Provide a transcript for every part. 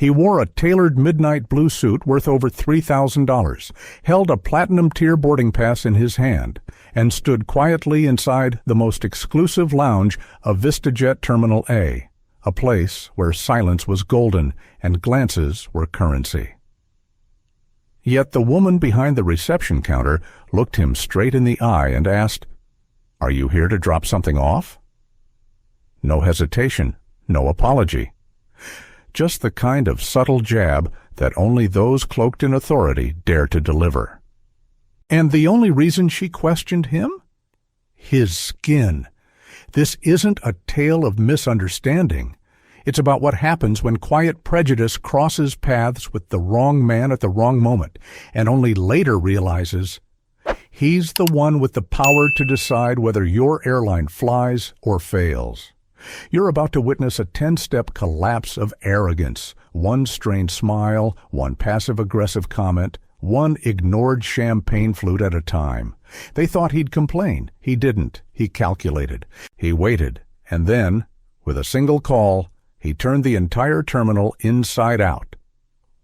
He wore a tailored midnight blue suit worth over $3,000, held a platinum-tier boarding pass in his hand, and stood quietly inside the most exclusive lounge of VistaJet Terminal A, a place where silence was golden and glances were currency. Yet the woman behind the reception counter looked him straight in the eye and asked, "Are you here to drop something off?" No hesitation, no apology. Just the kind of subtle jab that only those cloaked in authority dare to deliver. And the only reason she questioned him? His skin. This isn't a tale of misunderstanding. It's about what happens when quiet prejudice crosses paths with the wrong man at the wrong moment, and only later realizes he's the one with the power to decide whether your airline flies or fails. You're about to witness a 10-step collapse of arrogance, one strained smile, one passive-aggressive comment, one ignored champagne flute at a time. They thought he'd complain. He didn't. He calculated. He waited. And then, with a single call, he turned the entire terminal inside out.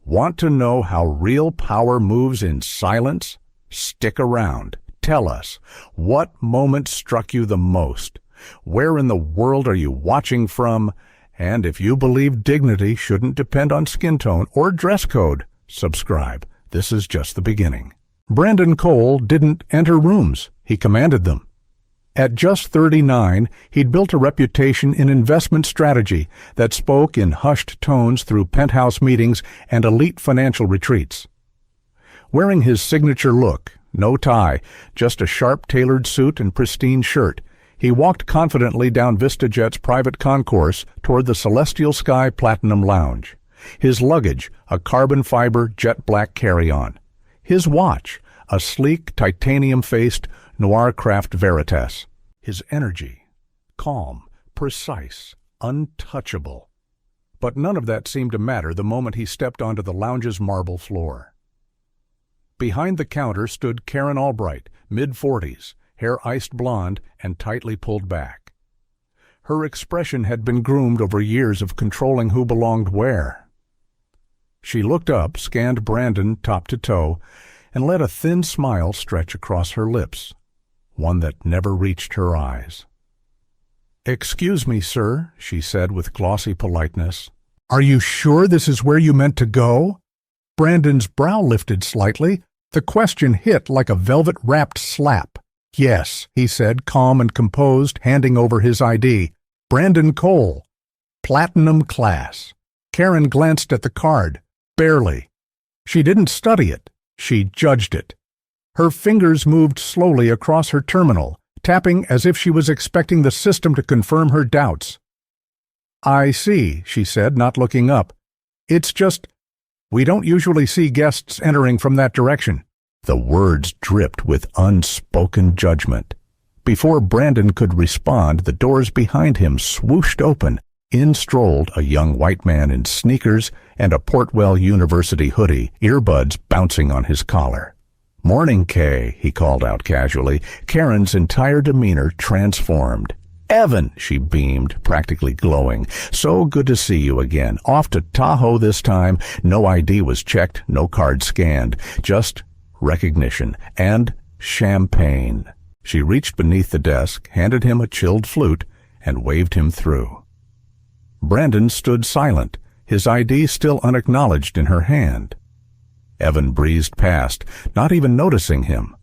Want to know how real power moves in silence? Stick around. Tell us, what moment struck you the most? Where in the world are you watching from? And if you believe dignity shouldn't depend on skin tone or dress code, subscribe. This is just the beginning. Brandon Cole didn't enter rooms. He commanded them. At just 39, he'd built a reputation in investment strategy that spoke in hushed tones through penthouse meetings and elite financial retreats. Wearing his signature look, no tie, just a sharp-tailored suit and pristine shirt, he walked confidently down VistaJet's private concourse toward the Celestial Sky Platinum Lounge. His luggage, a carbon fiber jet black carry-on. His watch, a sleek, titanium-faced Noir Craft Veritas. His energy, calm, precise, untouchable. But none of that seemed to matter the moment he stepped onto the lounge's marble floor. Behind the counter stood Karen Albright, mid-40s, hair iced blonde and tightly pulled back. Her expression had been groomed over years of controlling who belonged where. She looked up, scanned Brandon top to toe, and let a thin smile stretch across her lips, one that never reached her eyes. "Excuse me, sir," she said with glossy politeness. "Are you sure this is where you meant to go?" Brandon's brow lifted slightly. The question hit like a velvet-wrapped slap. "Yes," he said, calm and composed, handing over his ID. "Brandon Cole. Platinum class." Karen glanced at the card. Barely. She didn't study it. She judged it. Her fingers moved slowly across her terminal, tapping as if she was expecting the system to confirm her doubts. "I see," she said, not looking up. "It's just, we don't usually see guests entering from that direction." The words dripped with unspoken judgment. Before Brandon could respond, the doors behind him swooshed open. In strolled a young white man in sneakers and a Portwell University hoodie, earbuds bouncing on his collar. "Morning, Kay," he called out casually. Karen's entire demeanor transformed. "Evan," she beamed, practically glowing. "So good to see you again. Off to Tahoe this time. No ID was checked, no card scanned. Just recognition and champagne." She reached beneath the desk, handed him a chilled flute, and waved him through. Brandon stood silent, his ID still unacknowledged in her hand. Evan breezed past, not even noticing him.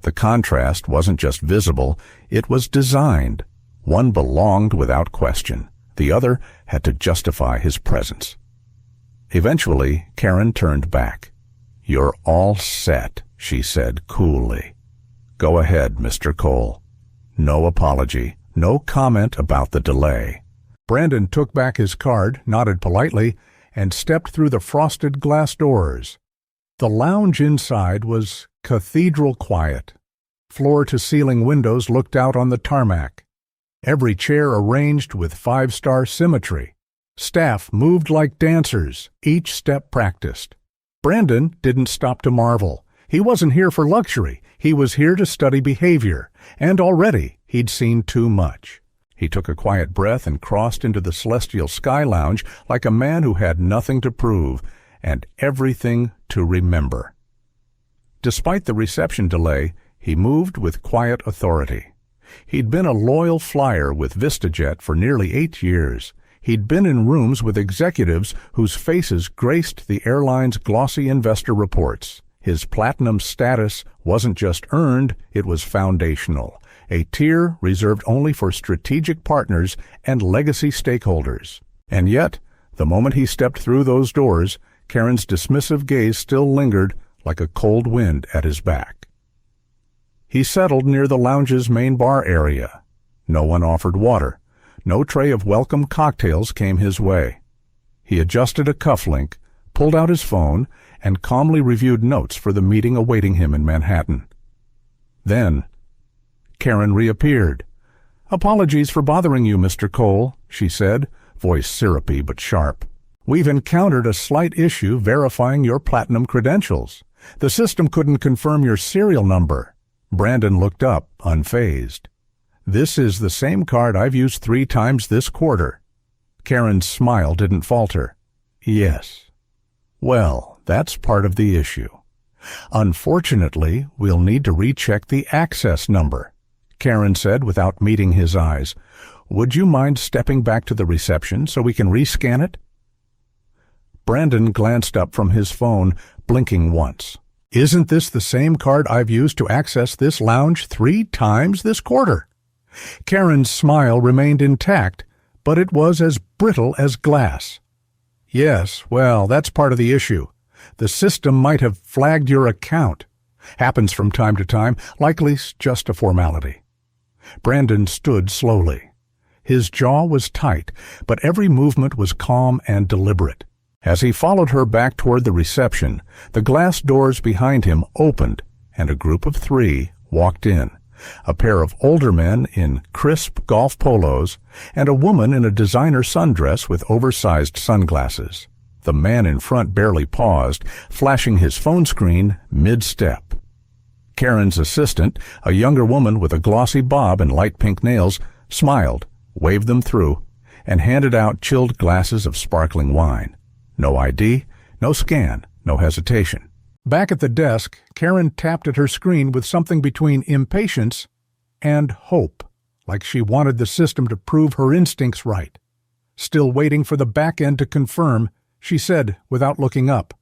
The contrast wasn't just visible, it was designed. One belonged without question. The other had to justify his presence. Eventually, Karen turned back. "You're all set," she said coolly. "Go ahead, Mr. Cole. No apology, no comment about the delay." Brandon took back his card, nodded politely, and stepped through the frosted glass doors. The lounge inside was cathedral quiet. Floor-to-ceiling windows looked out on the tarmac. Every chair arranged with five-star symmetry. Staff moved like dancers, each step practiced. Brandon didn't stop to marvel. He wasn't here for luxury. He was here to study behavior, and already he'd seen too much. He took a quiet breath and crossed into the Celestial Sky Lounge like a man who had nothing to prove and everything to remember. Despite the reception delay, he moved with quiet authority. He'd been a loyal flyer with VistaJet for nearly 8 years. He'd been in rooms with executives whose faces graced the airline's glossy investor reports. His platinum status wasn't just earned, it was foundational, a tier reserved only for strategic partners and legacy stakeholders. And yet, the moment he stepped through those doors, Karen's dismissive gaze still lingered like a cold wind at his back. He settled near the lounge's main bar area. No one offered water. No tray of welcome cocktails came his way. He adjusted a cufflink, pulled out his phone, and calmly reviewed notes for the meeting awaiting him in Manhattan. Then, Karen reappeared. "Apologies for bothering you, Mr. Cole," she said, voice syrupy but sharp. "We've encountered a slight issue verifying your platinum credentials. The system couldn't confirm your serial number." Brandon looked up, unfazed. "This is the same card I've used 3 times this quarter." Karen's smile didn't falter. "Yes. Well, that's part of the issue. Unfortunately, we'll need to recheck the access number," Karen said without meeting his eyes. "Would you mind stepping back to the reception so we can rescan it?" Brandon glanced up from his phone, blinking once. "Isn't this the same card I've used to access this lounge 3 times this quarter?" Karen's smile remained intact, but it was as brittle as glass. "Yes, well, that's part of the issue. The system might have flagged your account. Happens from time to time, likely just a formality." Brandon stood slowly. His jaw was tight, but every movement was calm and deliberate. As he followed her back toward the reception, the glass doors behind him opened, and a group of 3 walked in. A pair of older men in crisp golf polos, and a woman in a designer sundress with oversized sunglasses. The man in front barely paused, flashing his phone screen mid-step. Karen's assistant, a younger woman with a glossy bob and light pink nails, smiled, waved them through, and handed out chilled glasses of sparkling wine. No ID, no scan, no hesitation. Back at the desk, Karen tapped at her screen with something between impatience and hope, like she wanted the system to prove her instincts right. Still waiting for the back end to confirm, she said without looking up,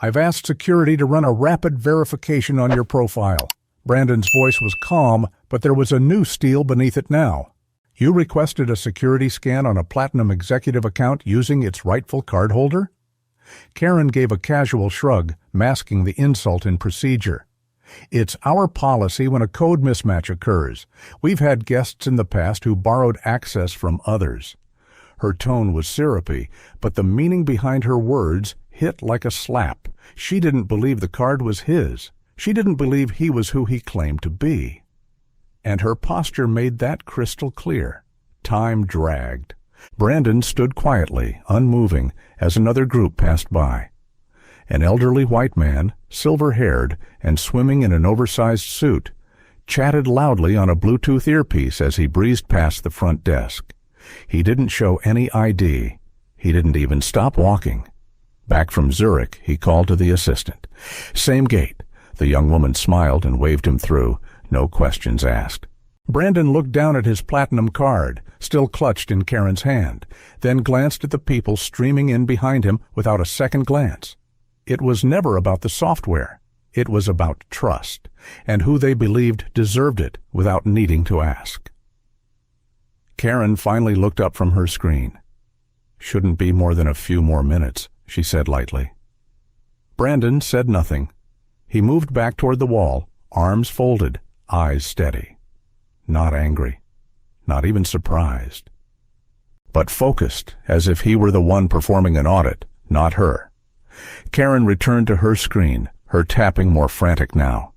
"I've asked security to run a rapid verification on your profile." Brandon's voice was calm, but there was a new steel beneath it now. "You requested a security scan on a Platinum executive account using its rightful cardholder?" Karen gave a casual shrug, masking the insult in procedure. "It's our policy when a code mismatch occurs. We've had guests in the past who borrowed access from others." Her tone was syrupy, but the meaning behind her words hit like a slap. She didn't believe the card was his. She didn't believe he was who he claimed to be. And her posture made that crystal clear. Time dragged. Brandon stood quietly, unmoving, as another group passed by. An elderly white man, silver-haired and swimming in an oversized suit, chatted loudly on a Bluetooth earpiece as he breezed past the front desk. He didn't show any ID. He didn't even stop walking. Back from Zurich, he called to the assistant. "Same gate." The young woman smiled and waved him through, no questions asked. Brandon looked down at his platinum card, still clutched in Karen's hand, then glanced at the people streaming in behind him without a second glance. It was never about the software. It was about trust, and who they believed deserved it without needing to ask. Karen finally looked up from her screen. "Shouldn't be more than a few more minutes," she said lightly. Brandon said nothing. He moved back toward the wall, arms folded, eyes steady. Not angry, not even surprised, but focused, as if he were the one performing an audit, not her. Karen returned to her screen, her tapping more frantic now.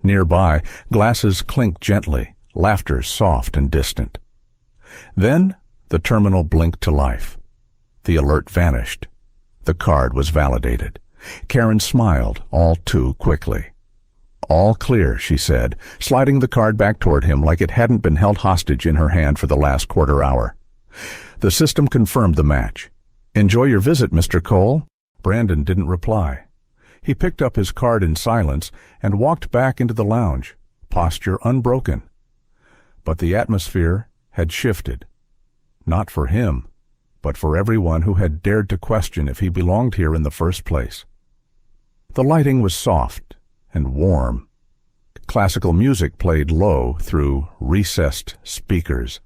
Nearby, glasses clinked gently, laughter soft and distant. Then the terminal blinked to life. The alert vanished. The card was validated. Karen smiled all too quickly. "All clear," she said, sliding the card back toward him like it hadn't been held hostage in her hand for the last quarter hour. The system confirmed the match. "Enjoy your visit, Mr. Cole." Brandon didn't reply. He picked up his card in silence and walked back into the lounge, posture unbroken. But the atmosphere had shifted. Not for him, but for everyone who had dared to question if he belonged here in the first place. The lighting was soft and warm. Classical music played low through recessed speakers.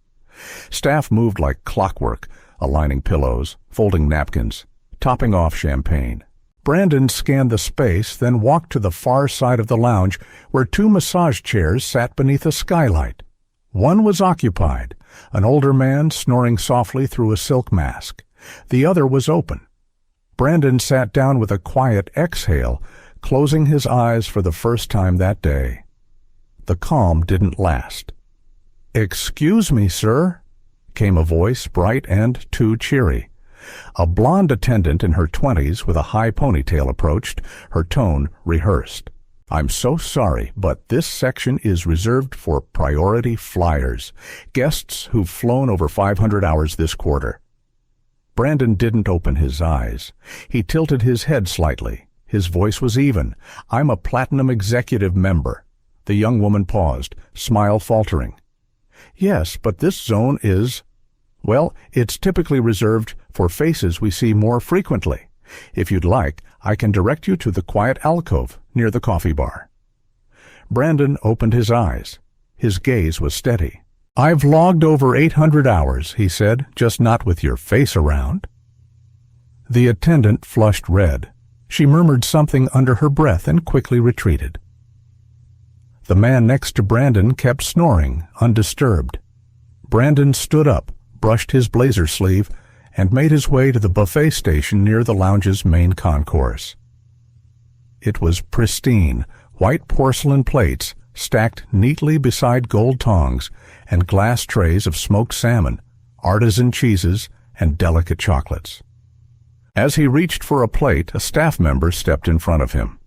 Staff moved like clockwork, aligning pillows, folding napkins, topping off champagne. Brandon scanned the space, then walked to the far side of the lounge where two massage chairs sat beneath a skylight. One was occupied, an older man snoring softly through a silk mask. The other was open. Brandon sat down with a quiet exhale, closing his eyes for the first time that day. The calm didn't last. "Excuse me, sir," came a voice, bright and too cheery. A blonde attendant in her 20s with a high ponytail approached, her tone rehearsed. "I'm so sorry, but this section is reserved for priority flyers, guests who've flown over 500 hours this quarter." Brandon didn't open his eyes. He tilted his head slightly. His voice was even. "I'm a Platinum Executive member." The young woman paused, smile faltering. "Yes, but this zone is... well, it's typically reserved for faces we see more frequently. If you'd like, I can direct you to the quiet alcove near the coffee bar." Brandon opened his eyes. His gaze was steady. "I've logged over 800 hours, he said, "just not with your face around." The attendant flushed red. She murmured something under her breath and quickly retreated. The man next to Brandon kept snoring, undisturbed. Brandon stood up, brushed his blazer sleeve, and made his way to the buffet station near the lounge's main concourse. It was pristine, white porcelain plates stacked neatly beside gold tongs and glass trays of smoked salmon, artisan cheeses, and delicate chocolates. As he reached for a plate, a staff member stepped in front of him.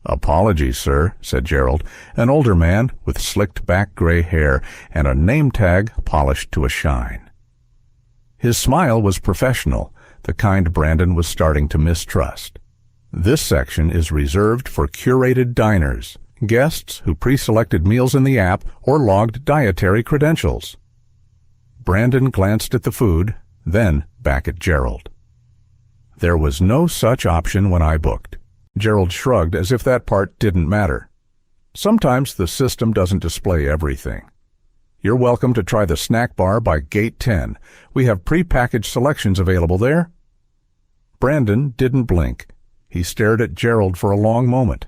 "Apologies, sir," said Gerald, an older man with slicked back gray hair and a name tag polished to a shine. His smile was professional, the kind Brandon was starting to mistrust. "This section is reserved for curated diners, guests who pre-selected meals in the app or logged dietary credentials." Brandon glanced at the food, then back at Gerald. "There was no such option when I booked." Gerald shrugged as if that part didn't matter. "Sometimes the system doesn't display everything. You're welcome to try the snack bar by Gate 10. We have pre-packaged selections available there." Brandon didn't blink. He stared at Gerald for a long moment.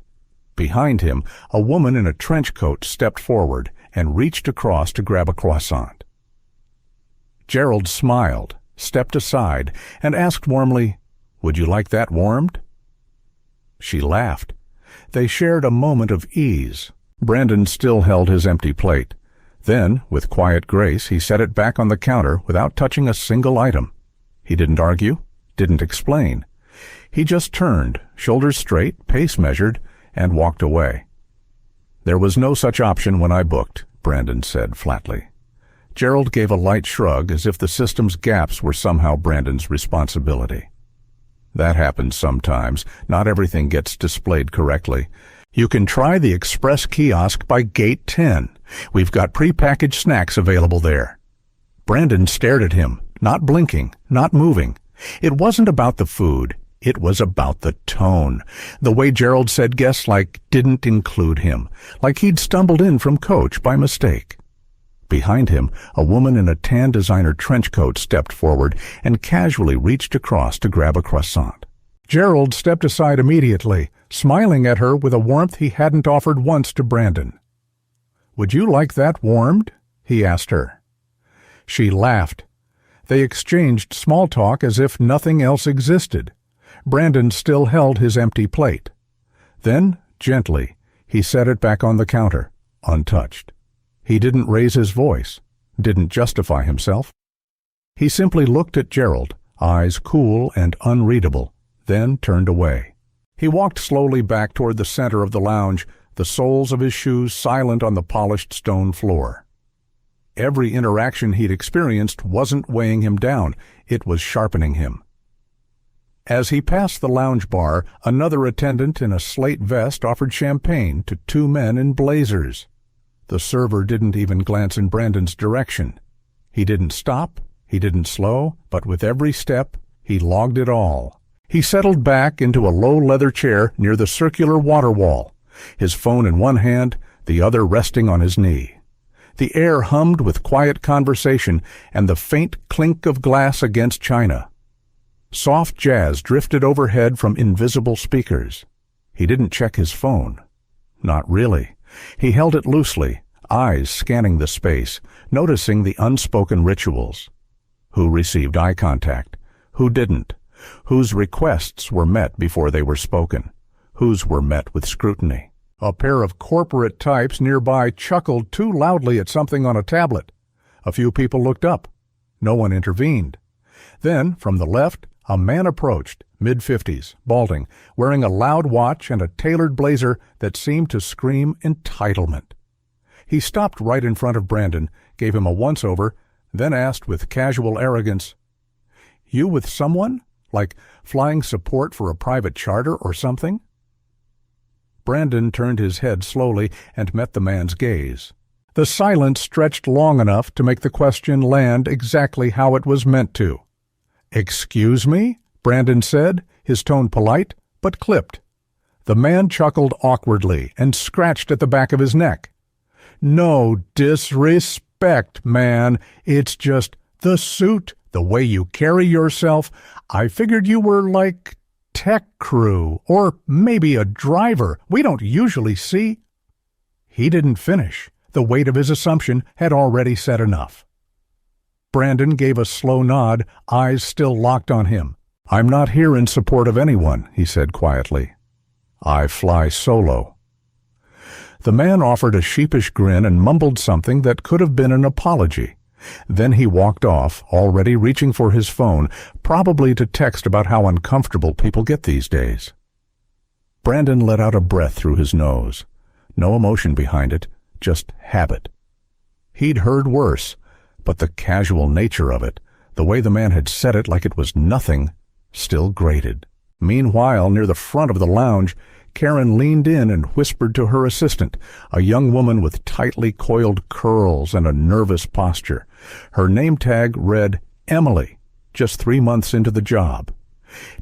Behind him, a woman in a trench coat stepped forward and reached across to grab a croissant. Gerald smiled, stepped aside, and asked warmly, "Would you like that warmed?" She laughed. They shared a moment of ease. Brandon still held his empty plate. Then, with quiet grace, he set it back on the counter without touching a single item. He didn't argue, didn't explain. He just turned, shoulders straight, pace measured, and walked away. "There was no such option when I booked," Brandon said flatly. Gerald gave a light shrug as if the system's gaps were somehow Brandon's responsibility. "That happens sometimes. Not everything gets displayed correctly. You can try the express kiosk by Gate 10. We've got pre-packaged snacks available there." Brandon stared at him, not blinking, not moving. It wasn't about the food. It was about the tone. The way Gerald said guests didn't include him, like he'd stumbled in from Coach by mistake. Behind him, a woman in a tan designer trench coat stepped forward and casually reached across to grab a croissant. Gerald stepped aside immediately, smiling at her with a warmth he hadn't offered once to Brandon. "Would you like that warmed?" he asked her. She laughed. They exchanged small talk as if nothing else existed. Brandon still held his empty plate. Then, gently, he set it back on the counter, untouched. He didn't raise his voice, didn't justify himself. He simply looked at Gerald, eyes cool and unreadable, then turned away. He walked slowly back toward the center of the lounge, the soles of his shoes silent on the polished stone floor. Every interaction he'd experienced wasn't weighing him down, it was sharpening him. As he passed the lounge bar, another attendant in a slate vest offered champagne to two men in blazers. The server didn't even glance in Brandon's direction. He didn't stop, he didn't slow, but with every step, he logged it all. He settled back into a low leather chair near the circular water wall, his phone in one hand, the other resting on his knee. The air hummed with quiet conversation and the faint clink of glass against china. Soft jazz drifted overhead from invisible speakers. He didn't check his phone. Not really. He held it loosely, eyes scanning the space, noticing the unspoken rituals. Who received eye contact? Who didn't? Whose requests were met before they were spoken? Whose were met with scrutiny? A pair of corporate types nearby chuckled too loudly at something on a tablet. A few people looked up. No one intervened. Then, from the left, a man approached, mid-50s, balding, wearing a loud watch and a tailored blazer that seemed to scream entitlement. He stopped right in front of Brandon, gave him a once-over, then asked with casual arrogance, "You with someone? Like flying support for a private charter or something?" Brandon turned his head slowly and met the man's gaze. The silence stretched long enough to make the question land exactly how it was meant to. "Excuse me?" Brandon said, his tone polite, but clipped. The man chuckled awkwardly and scratched at the back of his neck. "No disrespect, man. It's just the suit, the way you carry yourself. I figured you were like tech crew, or maybe a driver. We don't usually see—" He didn't finish. The weight of his assumption had already said enough. Brandon gave a slow nod, eyes still locked on him. "I'm not here in support of anyone," he said quietly. "I fly solo." The man offered a sheepish grin and mumbled something that could have been an apology. Then he walked off, already reaching for his phone, probably to text about how uncomfortable people get these days. Brandon let out a breath through his nose. No emotion behind it, just habit. He'd heard worse, but the casual nature of it, the way the man had said it like it was nothing, still grated. Meanwhile, near the front of the lounge, Karen leaned in and whispered to her assistant, a young woman with tightly coiled curls and a nervous posture. Her name tag read Emily, just 3 months into the job.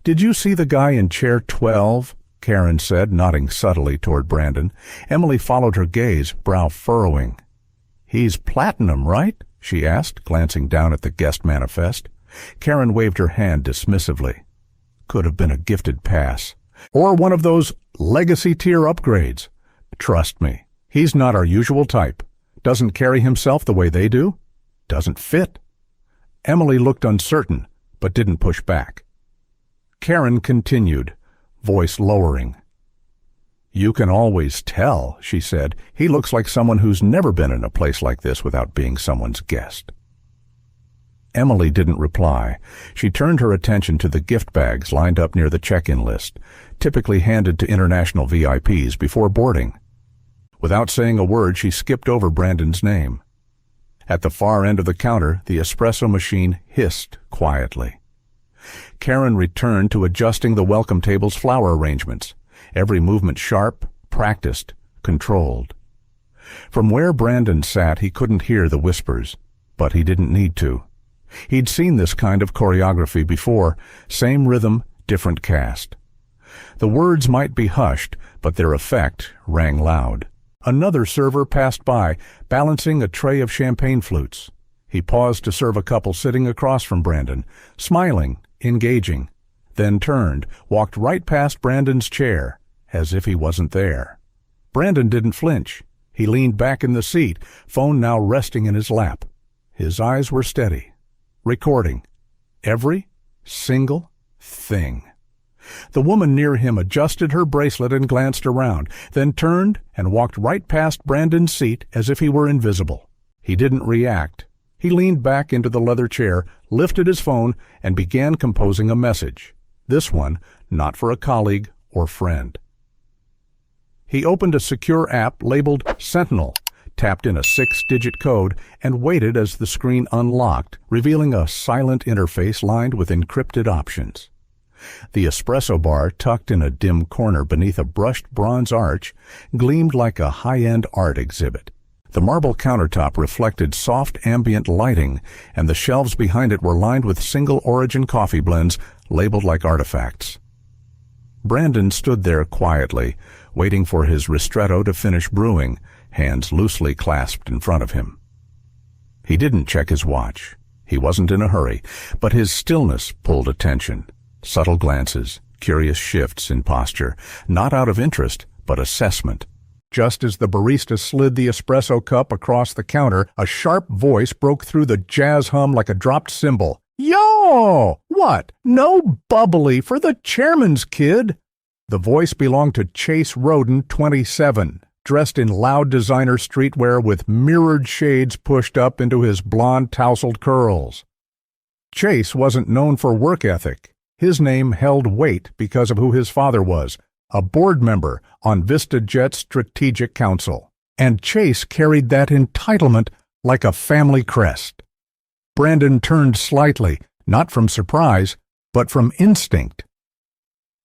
"Did you see the guy in chair 12? Karen said, nodding subtly toward Brandon. Emily followed her gaze, brow furrowing. "He's platinum, right?" she asked, glancing down at the guest manifest. Karen waved her hand dismissively. Could have been a gifted pass. Or one of those legacy tier upgrades. Trust me, he's not our usual type. Doesn't carry himself the way they do. Doesn't fit. Emily looked uncertain, but didn't push back. Karen continued, voice lowering. "You can always tell," she said. "He looks like someone who's never been in a place like this without being someone's guest." Emily didn't reply. She turned her attention to the gift bags lined up near the check-in list, typically handed to international VIPs before boarding. Without saying a word, she skipped over Brandon's name. At the far end of the counter, the espresso machine hissed quietly. Karen returned to adjusting the welcome table's flower arrangements, every movement sharp, practiced, controlled. From where Brandon sat, he couldn't hear the whispers, but he didn't need to. He'd seen this kind of choreography before, same rhythm, different cast. The words might be hushed, but their effect rang loud. Another server passed by, balancing a tray of champagne flutes. He paused to serve a couple sitting across from Brandon, smiling, engaging, then turned, walked right past Brandon's chair, as if he wasn't there. Brandon didn't flinch. He leaned back in the seat, phone now resting in his lap. His eyes were steady. Recording every single thing. The woman near him adjusted her bracelet and glanced around, then turned and walked right past Brandon's seat as if he were invisible. He didn't react. He leaned back into the leather chair, lifted his phone, and began composing a message. This one, not for a colleague or friend. He opened a secure app labeled Sentinel, tapped in a 6-digit code, and waited as the screen unlocked, revealing a silent interface lined with encrypted options. The espresso bar, tucked in a dim corner beneath a brushed bronze arch, gleamed like a high-end art exhibit. The marble countertop reflected soft ambient lighting, and the shelves behind it were lined with single-origin coffee blends labeled like artifacts. Brandon stood there quietly, waiting for his ristretto to finish brewing, hands loosely clasped in front of him. He didn't check his watch. He wasn't in a hurry, but his stillness pulled attention. Subtle glances, curious shifts in posture, not out of interest, but assessment. Just as the barista slid the espresso cup across the counter, a sharp voice broke through the jazz hum like a dropped cymbal. "Yo! What? No bubbly for the chairman's kid!" The voice belonged to Chase Roden, 27, dressed in loud designer streetwear with mirrored shades pushed up into his blonde tousled curls. Chase wasn't known for work ethic. His name held weight because of who his father was, a board member on VistaJet's Strategic Council. And Chase carried that entitlement like a family crest. Brandon turned slightly, not from surprise, but from instinct.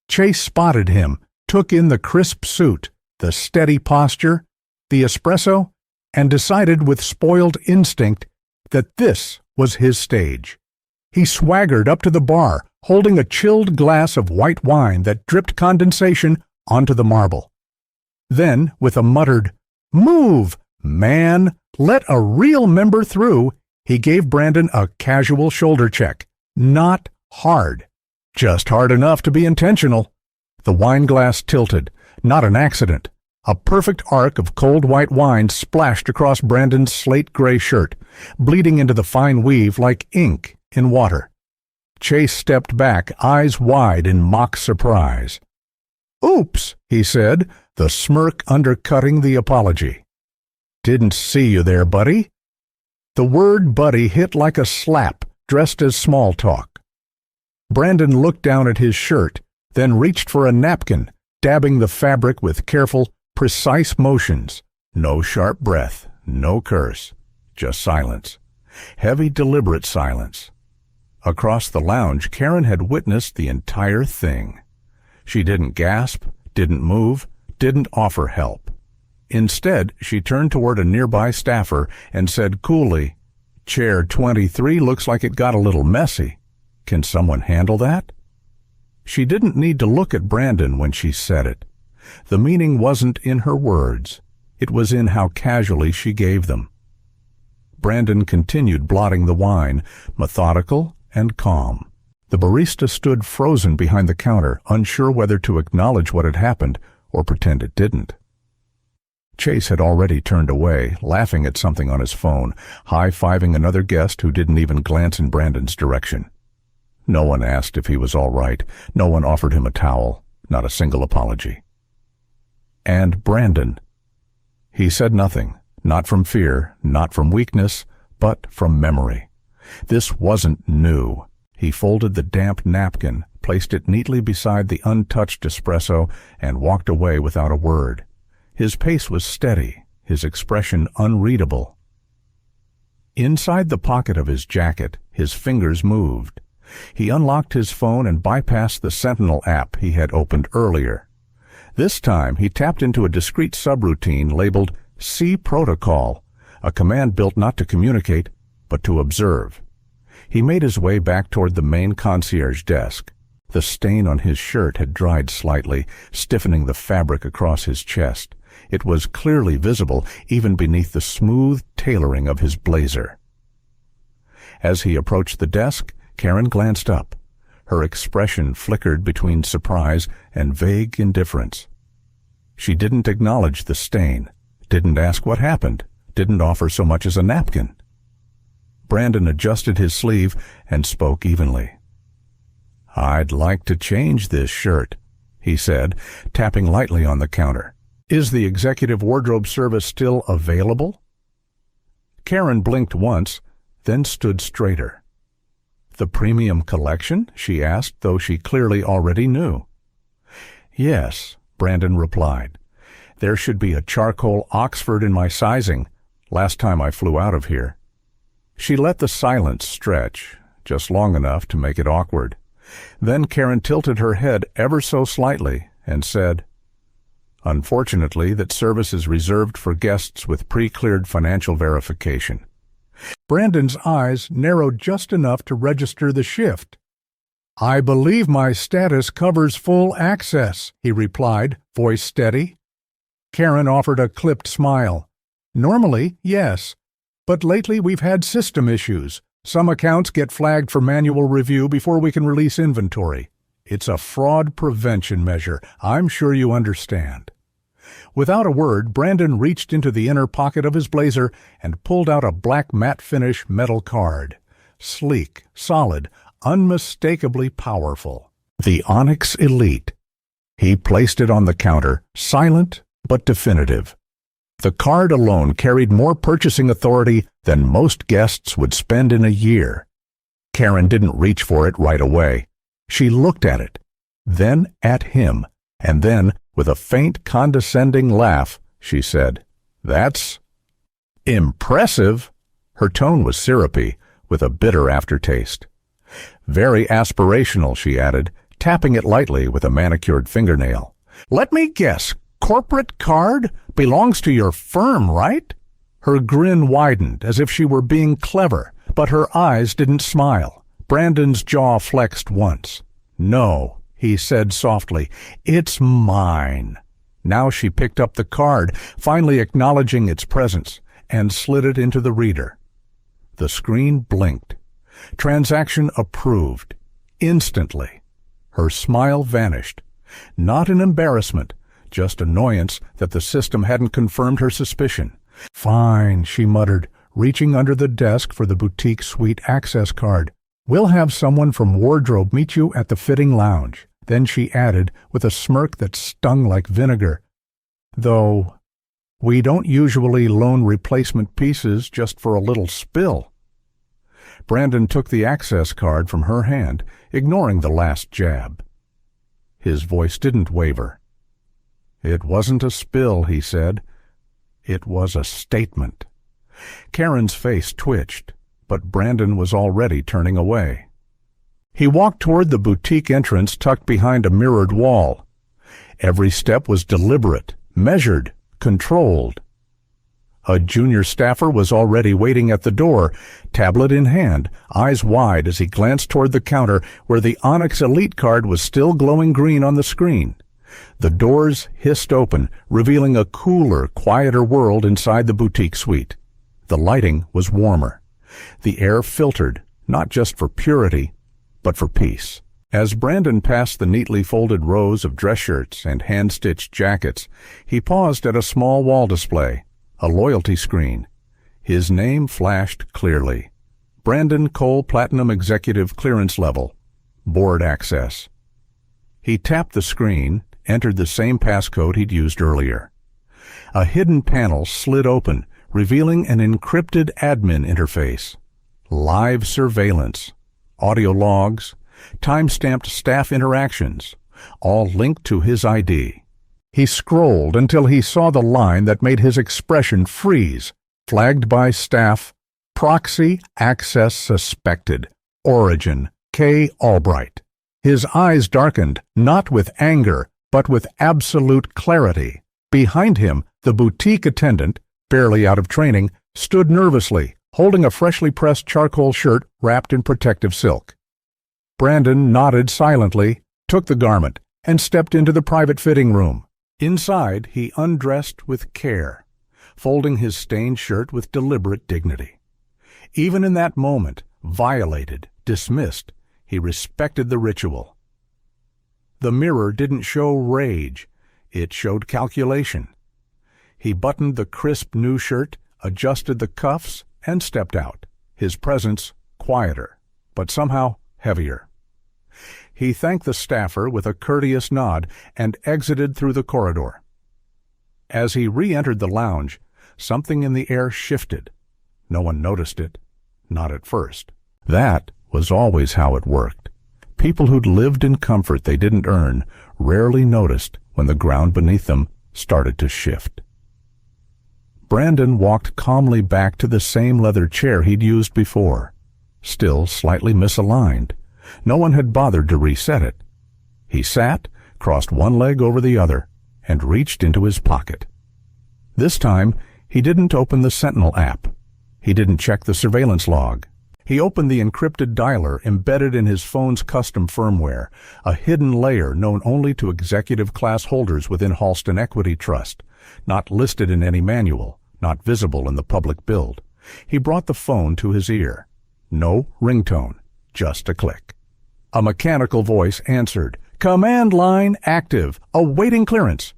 Chase spotted him, took in the crisp suit, the steady posture, the espresso, and decided with spoiled instinct that this was his stage. He swaggered up to the bar, holding a chilled glass of white wine that dripped condensation onto the marble. Then, with a muttered, "Move, man, let a real member through," he gave Brandon a casual shoulder check. Not hard. Just hard enough to be intentional. The wine glass tilted. Not an accident. A perfect arc of cold white wine splashed across Brandon's slate-gray shirt, bleeding into the fine weave like ink in water. Chase stepped back, eyes wide in mock surprise. "Oops," he said, the smirk undercutting the apology. "Didn't see you there, buddy." The word buddy hit like a slap, dressed as small talk. Brandon looked down at his shirt, then reached for a napkin, dabbing the fabric with careful, precise motions. No sharp breath, no curse, just silence. Heavy, deliberate silence. Across the lounge, Karen had witnessed the entire thing. She didn't gasp, didn't move, didn't offer help. Instead, she turned toward a nearby staffer and said coolly, "Chair 23 looks like it got a little messy. Can someone handle that?" She didn't need to look at Brandon when she said it. The meaning wasn't in her words. It was in how casually she gave them. Brandon continued blotting the wine, methodical and calm. The barista stood frozen behind the counter, unsure whether to acknowledge what had happened or pretend it didn't. Chase had already turned away, laughing at something on his phone, high-fiving another guest who didn't even glance in Brandon's direction. No one asked if he was all right. No one offered him a towel. Not a single apology. And Brandon. He said nothing, not from fear, not from weakness, but from memory. This wasn't new. He folded the damp napkin, placed it neatly beside the untouched espresso, and walked away without a word. His pace was steady, his expression unreadable. Inside the pocket of his jacket, his fingers moved. He unlocked his phone and bypassed the Sentinel app he had opened earlier. This time, he tapped into a discrete subroutine labeled C Protocol, a command built not to communicate, but to observe. He made his way back toward the main concierge desk. The stain on his shirt had dried slightly, stiffening the fabric across his chest. It was clearly visible even beneath the smooth tailoring of his blazer. As he approached the desk, Karen glanced up. Her expression flickered between surprise and vague indifference. She didn't acknowledge the stain, didn't ask what happened, didn't offer so much as a napkin. Brandon adjusted his sleeve and spoke evenly. "I'd like to change this shirt," he said, tapping lightly on the counter. "Is the executive wardrobe service still available?" Karen blinked once, then stood straighter. "The premium collection?" she asked, though she clearly already knew. "Yes," Brandon replied. There should be a charcoal Oxford in my sizing, last time I flew out of here. She let the silence stretch, just long enough to make it awkward. Then Karen tilted her head ever so slightly and said, "Unfortunately, that service is reserved for guests with pre-cleared financial verification." Brandon's eyes narrowed just enough to register the shift. "I believe my status covers full access," he replied, voice steady. Karen offered a clipped smile. "Normally, yes, but lately we've had system issues. Some accounts get flagged for manual review before we can release inventory. It's a fraud prevention measure. I'm sure you understand." Without a word, Brandon reached into the inner pocket of his blazer and pulled out a black matte finish metal card. Sleek, solid, unmistakably powerful. The Onyx Elite. He placed it on the counter, silent but definitive. The card alone carried more purchasing authority than most guests would spend in a year. Karen didn't reach for it right away. She looked at it, then at him, and then, with a faint, condescending laugh, she said, "That's impressive." Her tone was syrupy, with a bitter aftertaste. "Very aspirational," she added, tapping it lightly with a manicured fingernail. "Let me guess, corporate card? Belongs to your firm, right?" Her grin widened as if she were being clever, but her eyes didn't smile. Brandon's jaw flexed once. "No," he said softly, "it's mine." Now she picked up the card, finally acknowledging its presence, and slid it into the reader. The screen blinked. Transaction approved. Instantly. Her smile vanished. Not in embarrassment, just annoyance that the system hadn't confirmed her suspicion. "Fine," she muttered, reaching under the desk for the boutique suite access card. "We'll have someone from wardrobe meet you at the fitting lounge." Then she added, with a smirk that stung like vinegar, "Though we don't usually loan replacement pieces just for a little spill." Brandon took the access card from her hand, ignoring the last jab. His voice didn't waver. "It wasn't a spill," he said. "It was a statement." Karen's face twitched, but Brandon was already turning away. He walked toward the boutique entrance tucked behind a mirrored wall. Every step was deliberate, measured, controlled. A junior staffer was already waiting at the door, tablet in hand, eyes wide as he glanced toward the counter where the Onyx Elite card was still glowing green on the screen. The doors hissed open, revealing a cooler, quieter world inside the boutique suite. The lighting was warmer. The air filtered, not just for purity, but for peace. As Brandon passed the neatly folded rows of dress shirts and hand-stitched jackets, he paused at a small wall display, a loyalty screen. His name flashed clearly. Brandon Cole Platinum Executive Clearance Level. Board access. He tapped the screen, entered the same passcode he'd used earlier. A hidden panel slid open, revealing an encrypted admin interface. Live surveillance, audio logs, time-stamped staff interactions, all linked to his ID. He scrolled until he saw the line that made his expression freeze. Flagged by staff, proxy access suspected. Origin, K. Albright. His eyes darkened, not with anger, but with absolute clarity. Behind him, the boutique attendant, barely out of training, stood nervously, holding a freshly pressed charcoal shirt wrapped in protective silk. Brandon nodded silently, took the garment, and stepped into the private fitting room. Inside, he undressed with care, folding his stained shirt with deliberate dignity. Even in that moment, violated, dismissed, he respected the ritual. The mirror didn't show rage, it showed calculation. He buttoned the crisp new shirt, adjusted the cuffs, and stepped out, his presence quieter, but somehow heavier. He thanked the staffer with a courteous nod and exited through the corridor. As he re-entered the lounge, something in the air shifted. No one noticed it, not at first. That was always how it worked. People who'd lived in comfort they didn't earn rarely noticed when the ground beneath them started to shift. Brandon walked calmly back to the same leather chair he'd used before, still slightly misaligned. No one had bothered to reset it. He sat, crossed one leg over the other, and reached into his pocket. This time, he didn't open the Sentinel app. He didn't check the surveillance log. He opened the encrypted dialer embedded in his phone's custom firmware, a hidden layer known only to executive class holders within Halston Equity Trust, not listed in any manual, not visible in the public build. He brought the phone to his ear. No ringtone, just a click. A mechanical voice answered. "Command line active, awaiting clearance."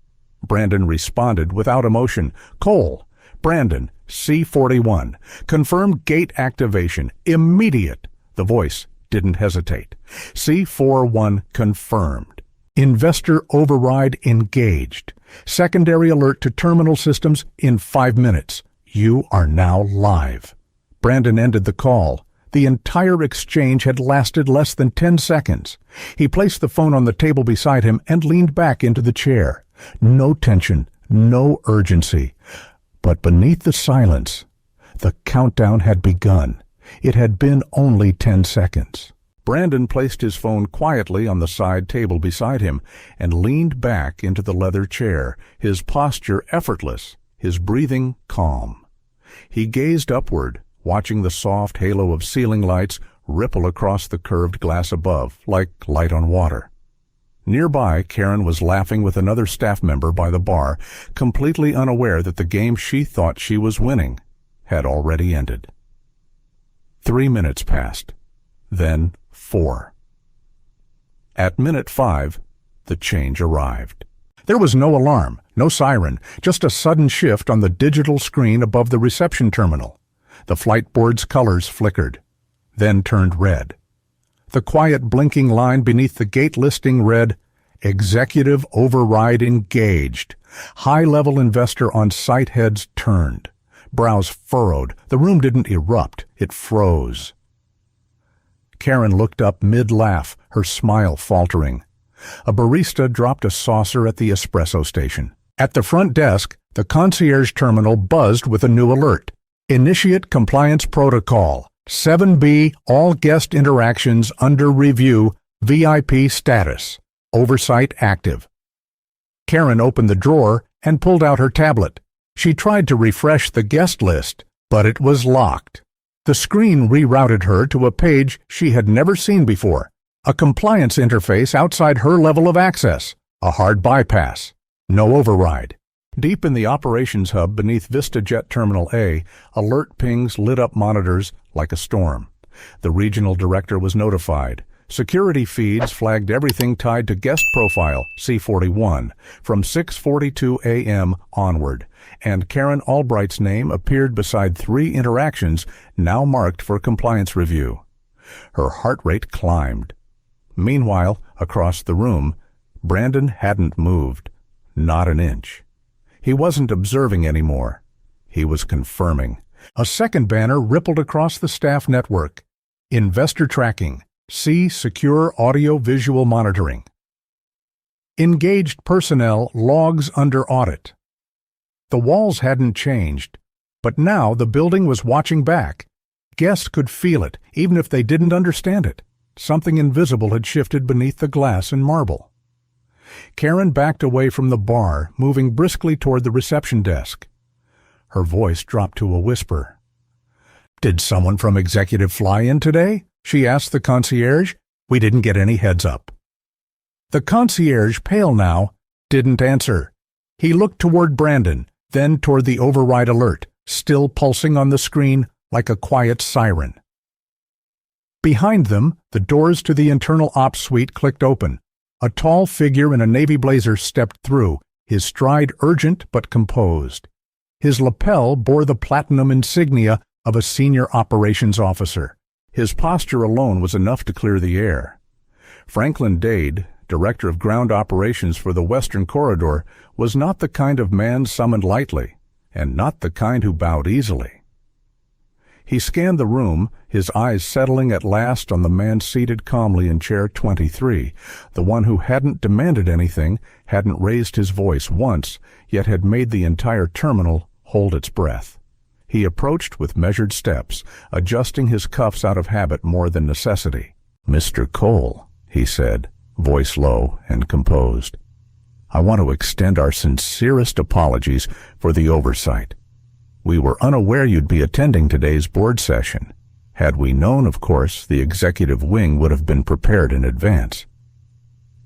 Brandon responded without emotion. "Cole, Brandon, C-41. Confirmed gate activation. Immediate." The voice didn't hesitate. C-41 confirmed. Investor override engaged. Secondary alert to terminal systems in 5 minutes. You are now live. Brandon ended the call. The entire exchange had lasted less than 10 seconds. He placed the phone on the table beside him and leaned back into the chair. No tension, no urgency. But beneath the silence, the countdown had begun. It had been only 10 seconds. Brandon placed his phone quietly on the side table beside him and leaned back into the leather chair, his posture effortless, his breathing calm. He gazed upward, watching the soft halo of ceiling lights ripple across the curved glass above, like light on water. Nearby, Karen was laughing with another staff member by the bar, completely unaware that the game she thought she was winning had already ended. 3 minutes passed, then 4. At minute 5, the change arrived. There was no alarm, no siren, just a sudden shift on the digital screen above the reception terminal. The flight board's colors flickered, then turned red. The quiet blinking line beneath the gate listing read, "Executive override engaged." High-level investor on site heads turned. Brows furrowed. The room didn't erupt, it froze. Karen looked up mid-laugh, her smile faltering. A barista dropped a saucer at the espresso station. At the front desk, the concierge terminal buzzed with a new alert. "Initiate compliance protocol. 7B, all guest interactions under review, VIP status. Oversight active." Karen opened the drawer and pulled out her tablet. She tried to refresh the guest list, but it was locked. The screen rerouted her to a page she had never seen before, a compliance interface outside her level of access, a hard bypass, no override. Deep in the operations hub beneath VistaJet Terminal A, alert pings lit up monitors like a storm. The regional director was notified. Security feeds flagged everything tied to guest profile C-41 from 6:42 a.m. onward, and Karen Albright's name appeared beside 3 interactions now marked for compliance review. Her heart rate climbed. Meanwhile, across the room, Brandon hadn't moved, not an inch. He wasn't observing anymore. He was confirming. A second banner rippled across the staff network. Investor tracking. See secure audio-visual monitoring. Engaged personnel logs under audit. The walls hadn't changed, but now the building was watching back. Guests could feel it, even if they didn't understand it. Something invisible had shifted beneath the glass and marble. Karen backed away from the bar, moving briskly toward the reception desk. Her voice dropped to a whisper. "Did someone from executive fly in today?" she asked the concierge. "We didn't get any heads up." The concierge, pale now, didn't answer. He looked toward Brandon, then toward the override alert, still pulsing on the screen like a quiet siren. Behind them, the doors to the internal ops suite clicked open. A tall figure in a navy blazer stepped through, his stride urgent but composed. His lapel bore the platinum insignia of a senior operations officer. His posture alone was enough to clear the air. Franklin Dade, director of ground operations for the Western Corridor, was not the kind of man summoned lightly, and not the kind who bowed easily. He scanned the room, his eyes settling at last on the man seated calmly in chair 23, the one who hadn't demanded anything, hadn't raised his voice once, yet had made the entire terminal hold its breath. He approached with measured steps, adjusting his cuffs out of habit more than necessity. "Mr. Cole," he said, voice low and composed, "I want to extend our sincerest apologies for the oversight. We were unaware you'd be attending today's board session. Had we known, of course, the executive wing would have been prepared in advance."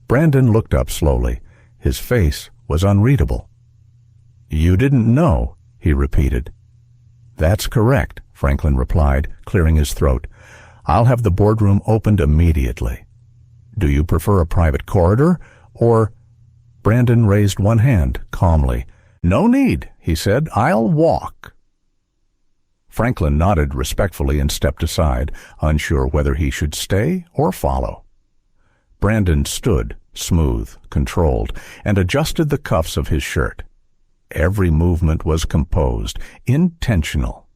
Brandon looked up slowly. His face was unreadable. "You didn't know?" he repeated. "That's correct," Franklin replied, clearing his throat. "I'll have the boardroom opened immediately. Do you prefer a private corridor, or—" Brandon raised one hand calmly. "No need," he said. "I'll walk." Franklin nodded respectfully and stepped aside, unsure whether he should stay or follow. Brandon stood, smooth, controlled, and adjusted the cuffs of his shirt. Every movement was composed, intentional.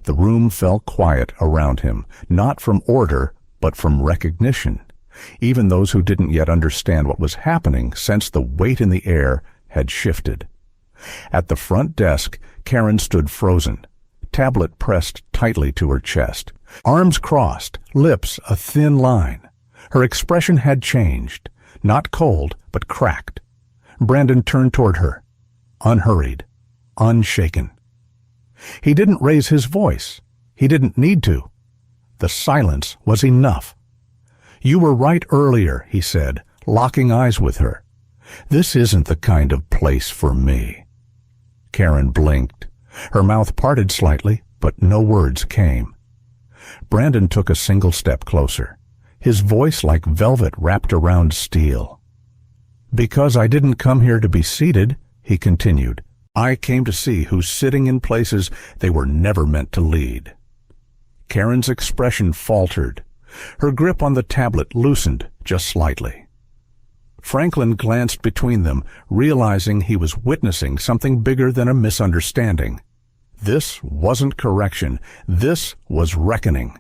The room fell quiet around him, not from order, but from recognition. Even those who didn't yet understand what was happening sensed the weight in the air had shifted. At the front desk, Karen stood frozen, tablet pressed tightly to her chest, arms crossed, lips a thin line. Her expression had changed, not cold, but cracked. Brandon turned toward her, unhurried, unshaken. He didn't raise his voice. He didn't need to. The silence was enough. "You were right earlier," he said, locking eyes with her. "This isn't the kind of place for me." Karen blinked. Her mouth parted slightly, but no words came. Brandon took a single step closer, his voice like velvet wrapped around steel. "Because I didn't come here to be seated," he continued. "I came to see who's sitting in places they were never meant to lead." Karen's expression faltered. Her grip on the tablet loosened just slightly. Franklin glanced between them, realizing he was witnessing something bigger than a misunderstanding. This wasn't correction. This was reckoning.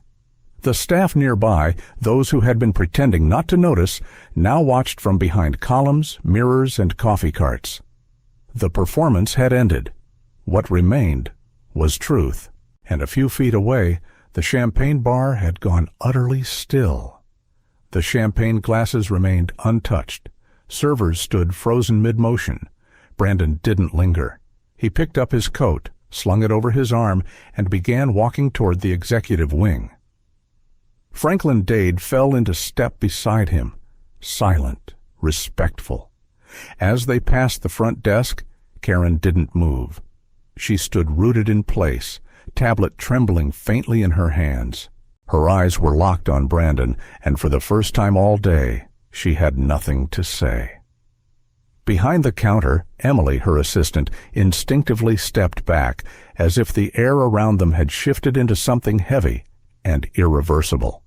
The staff nearby, those who had been pretending not to notice, now watched from behind columns, mirrors, and coffee carts. The performance had ended. What remained was truth. And a few feet away, the champagne bar had gone utterly still. The champagne glasses remained untouched. Servers stood frozen mid-motion. Brandon didn't linger. He picked up his coat, slung it over his arm, and began walking toward the executive wing. Franklin Dade fell into step beside him, silent, respectful. As they passed the front desk, Karen didn't move. She stood rooted in place, tablet trembling faintly in her hands. Her eyes were locked on Brandon, and for the first time all day, she had nothing to say. Behind the counter, Emily, her assistant, instinctively stepped back, as if the air around them had shifted into something heavy and irreversible.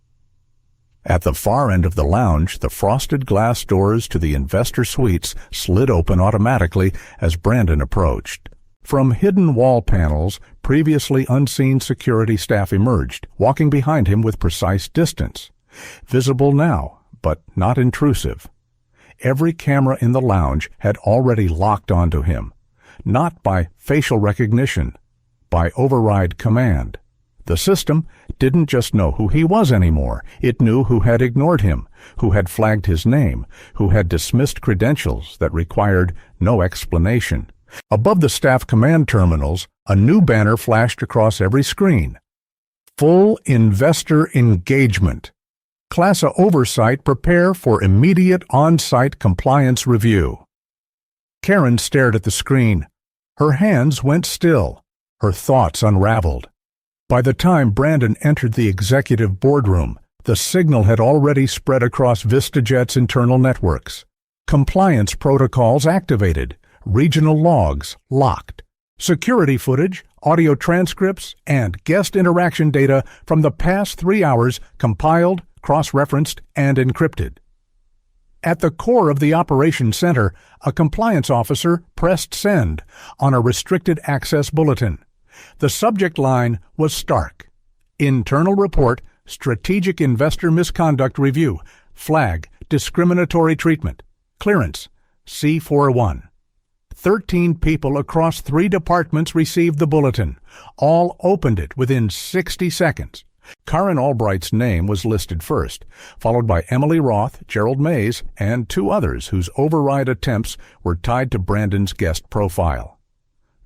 At the far end of the lounge, the frosted glass doors to the investor suites slid open automatically as Brandon approached. From hidden wall panels, previously unseen security staff emerged, walking behind him with precise distance. Visible now, but not intrusive. Every camera in the lounge had already locked onto him, not by facial recognition, by override command. The system didn't just know who he was anymore. It knew who had ignored him, who had flagged his name, who had dismissed credentials that required no explanation. Above the staff command terminals, a new banner flashed across every screen. Full investor engagement. CLASA oversight prepare for immediate on-site compliance review. Karen stared at the screen. Her hands went still. Her thoughts unraveled. By the time Brandon entered the executive boardroom, the signal had already spread across VistaJet's internal networks. Compliance protocols activated. Regional logs locked. Security footage, audio transcripts, and guest interaction data from the past 3 hours compiled, cross-referenced, and encrypted. At the core of the operations center, a compliance officer pressed send on a restricted access bulletin. The subject line was stark: Internal report, strategic investor misconduct review, flag, discriminatory treatment, clearance, C41. 13 people across 3 departments received the bulletin. All opened it within 60 seconds. Karen Albright's name was listed first, followed by Emily Roth, Gerald Mays, and 2 others whose override attempts were tied to Brandon's guest profile.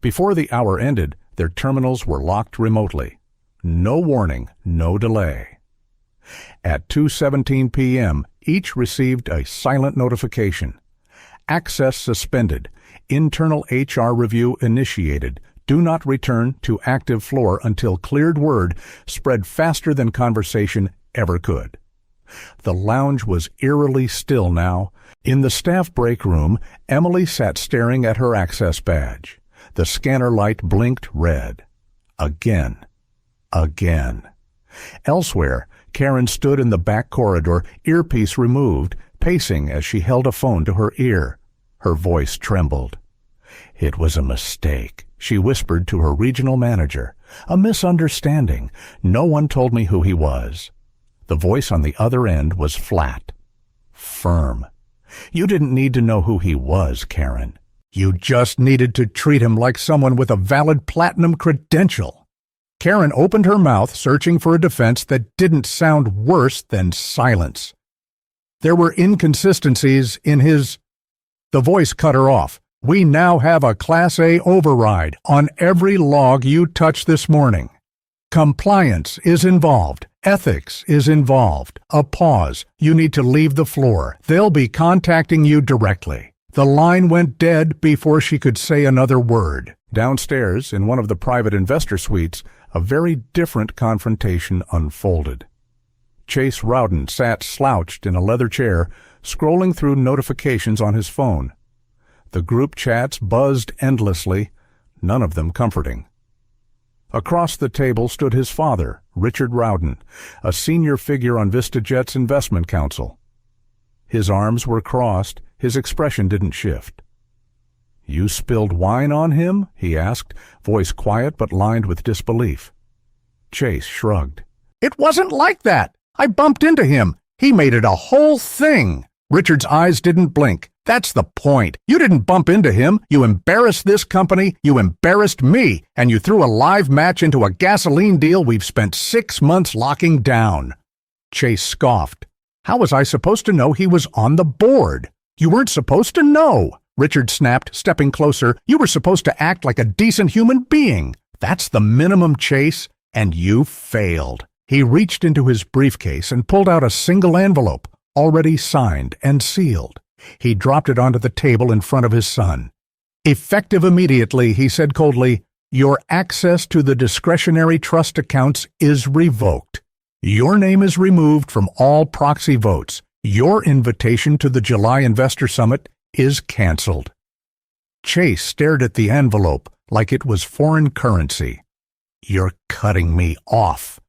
Before the hour ended, their terminals were locked remotely. No warning, no delay. At 2:17 p.m., each received a silent notification. Access suspended. Internal HR review initiated. Do not return to active floor until cleared word spread faster than conversation ever could. The lounge was eerily still now. In the staff break room, Emily sat staring at her access badge. The scanner light blinked red. Again. Again. Elsewhere, Karen stood in the back corridor, earpiece removed, pacing as she held a phone to her ear. Her voice trembled. It was a mistake, she whispered to her regional manager. A misunderstanding. No one told me who he was. The voice on the other end was flat, firm. You didn't need to know who he was, Karen. You just needed to treat him like someone with a valid platinum credential. Karen opened her mouth, searching for a defense that didn't sound worse than silence. There were inconsistencies in his... The voice cut her off. We now have a Class A override on every log you touch this morning. Compliance is involved. Ethics is involved. A pause. You need to leave the floor. They'll be contacting you directly. The line went dead before she could say another word. Downstairs, in one of the private investor suites, a very different confrontation unfolded. Chase Rowden sat slouched in a leather chair, scrolling through notifications on his phone. The group chats buzzed endlessly, none of them comforting. Across the table stood his father, Richard Rowden, a senior figure on VistaJet's investment council. His arms were crossed, his expression didn't shift. You spilled wine on him? He asked, voice quiet but lined with disbelief. Chase shrugged. It wasn't like that. I bumped into him. He made it a whole thing. Richard's eyes didn't blink. That's the point. You didn't bump into him. You embarrassed this company. You embarrassed me. And you threw a live match into a gasoline deal we've spent 6 months locking down. Chase scoffed. How was I supposed to know he was on the board? You weren't supposed to know. Richard snapped, stepping closer. You were supposed to act like a decent human being. That's the minimum, Chase. And you failed. He reached into his briefcase and pulled out a single envelope, already signed and sealed. He dropped it onto the table in front of his son. Effective immediately, he said coldly, your access to the discretionary trust accounts is revoked. Your name is removed from all proxy votes. Your invitation to the July Investor Summit is canceled. Chase stared at the envelope like it was foreign currency. You're cutting me off.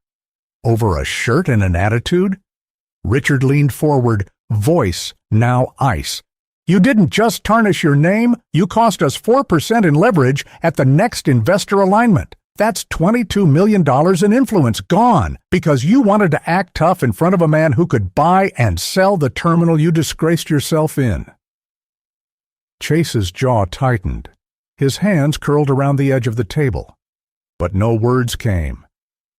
Over a shirt and an attitude? Richard leaned forward, voice now ice. You didn't just tarnish your name, you cost us 4% in leverage at the next investor alignment. That's $22 million in influence gone because you wanted to act tough in front of a man who could buy and sell the terminal you disgraced yourself in. Chase's jaw tightened. His hands curled around the edge of the table. But no words came.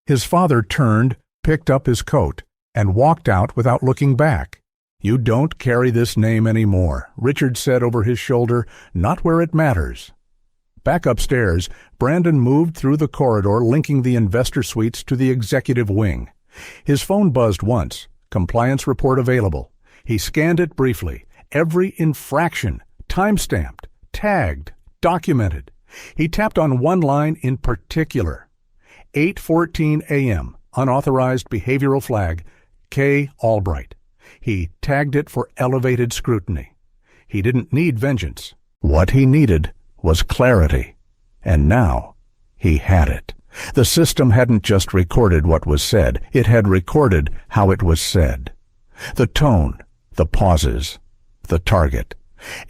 His father turned, picked up his coat, and walked out without looking back. You don't carry this name anymore, Richard said over his shoulder, not where it matters. Back upstairs, Brandon moved through the corridor linking the investor suites to the executive wing. His phone buzzed once, compliance report available. He scanned it briefly. Every infraction, time-stamped, tagged, documented. He tapped on one line in particular. 8:14 a.m., unauthorized behavioral flag, K. Albright. He tagged it for elevated scrutiny. He didn't need vengeance. What he needed was clarity. And now he had it. The system hadn't just recorded what was said, it had recorded how it was said. The tone, the pauses, the target.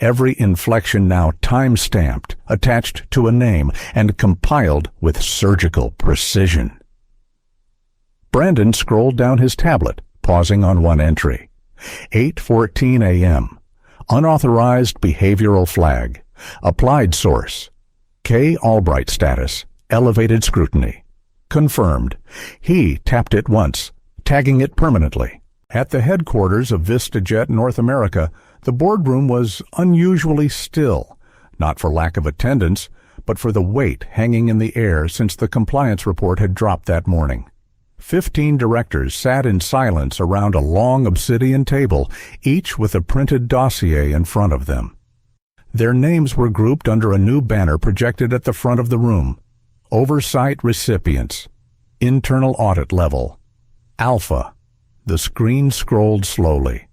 Every inflection now time-stamped, attached to a name, and compiled with surgical precision. Brandon scrolled down his tablet, pausing on one entry. 8:14 a.m. Unauthorized behavioral flag. Applied source. K. Albright status. Elevated scrutiny. Confirmed. He tapped it once, tagging it permanently. At the headquarters of VistaJet North America, the boardroom was unusually still, not for lack of attendance, but for the weight hanging in the air since the compliance report had dropped that morning. 15 directors sat in silence around a long obsidian table, each with a printed dossier in front of them. Their names were grouped under a new banner projected at the front of the room. Oversight recipients. Internal audit level. Alpha. The screen scrolled slowly.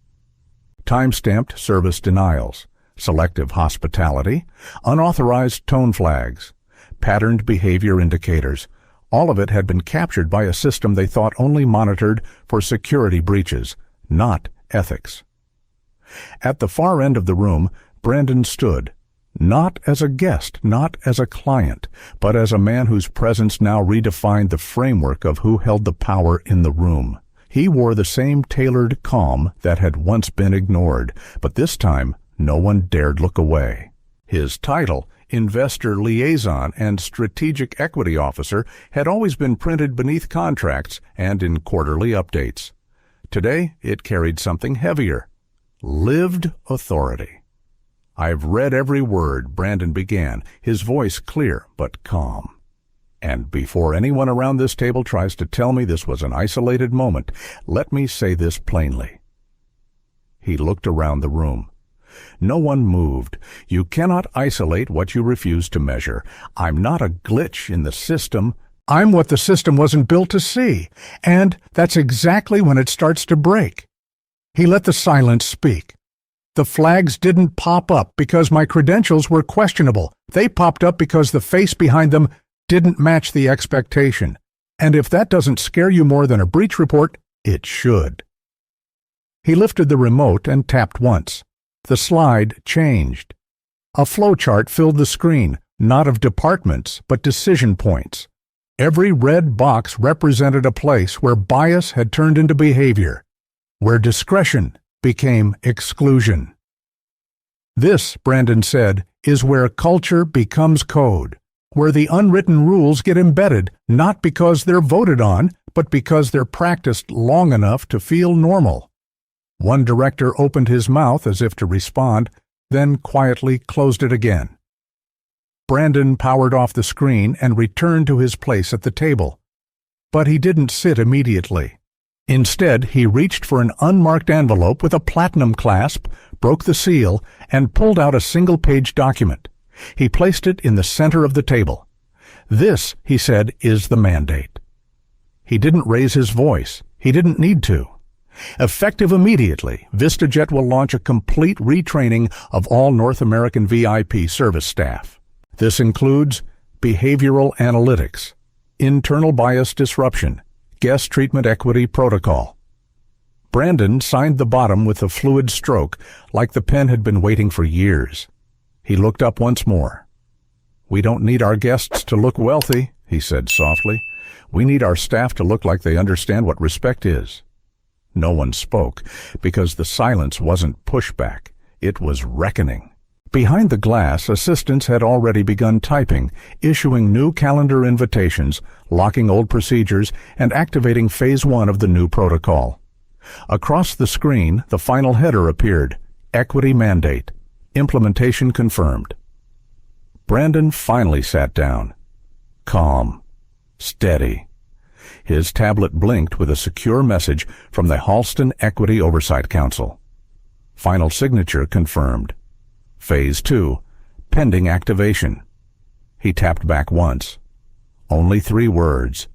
Time-stamped service denials. Selective hospitality. Unauthorized tone flags. Patterned behavior indicators. All of it had been captured by a system they thought only monitored for security breaches, not ethics. At the far end of the room, Brandon stood, not as a guest, not as a client, but as a man whose presence now redefined the framework of who held the power in the room. He wore the same tailored calm that had once been ignored, but this time no one dared look away. His title, Investor Liaison and Strategic Equity Officer, had always been printed beneath contracts and in quarterly updates. Today, it carried something heavier. Lived authority. "I've read every word," Brandon began, his voice clear but calm. "And before anyone around this table tries to tell me this was an isolated moment, let me say this plainly." He looked around the room. No one moved. You cannot isolate what you refuse to measure. I'm not a glitch in the system. I'm what the system wasn't built to see. And that's exactly when it starts to break. He let the silence speak. The flags didn't pop up because my credentials were questionable. They popped up because the face behind them didn't match the expectation. And if that doesn't scare you more than a breach report, it should. He lifted the remote and tapped once. The slide changed. A flowchart filled the screen, not of departments, but decision points. Every red box represented a place where bias had turned into behavior, where discretion became exclusion. This, Brandon said, is where culture becomes code, where the unwritten rules get embedded, not because they're voted on, but because they're practiced long enough to feel normal. One director opened his mouth as if to respond, then quietly closed it again. Brandon powered off the screen and returned to his place at the table. But he didn't sit immediately. Instead, he reached for an unmarked envelope with a platinum clasp, broke the seal, and pulled out a single-page document. He placed it in the center of the table. "This," he said, "is the mandate." He didn't raise his voice. He didn't need to. Effective immediately, VistaJet will launch a complete retraining of all North American VIP service staff. This includes behavioral analytics, internal bias disruption, guest treatment equity protocol. Brandon signed the bottom with a fluid stroke, like the pen had been waiting for years. He looked up once more. "We don't need our guests to look wealthy," he said softly. "We need our staff to look like they understand what respect is." No one spoke, because the silence wasn't pushback. It was reckoning. Behind the glass, assistants had already begun typing, issuing new calendar invitations, locking old procedures, and activating Phase 1 of the new protocol. Across the screen, the final header appeared, Equity Mandate. Implementation confirmed. Brandon finally sat down. Calm. Steady. His tablet blinked with a secure message from the Halston Equity Oversight Council. Final signature confirmed. Phase 2, pending activation. He tapped back once. Only 3 words.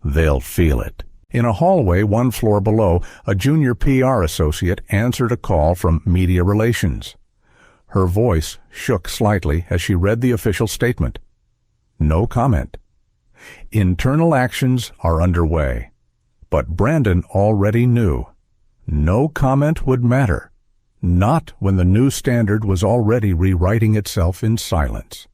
They'll feel it. In a hallway 1 floor below, a junior PR associate answered a call from Media Relations. Her voice shook slightly as she read the official statement. No comment. Internal actions are underway. But Brandon already knew. No comment would matter. Not when the new standard was already rewriting itself in silence.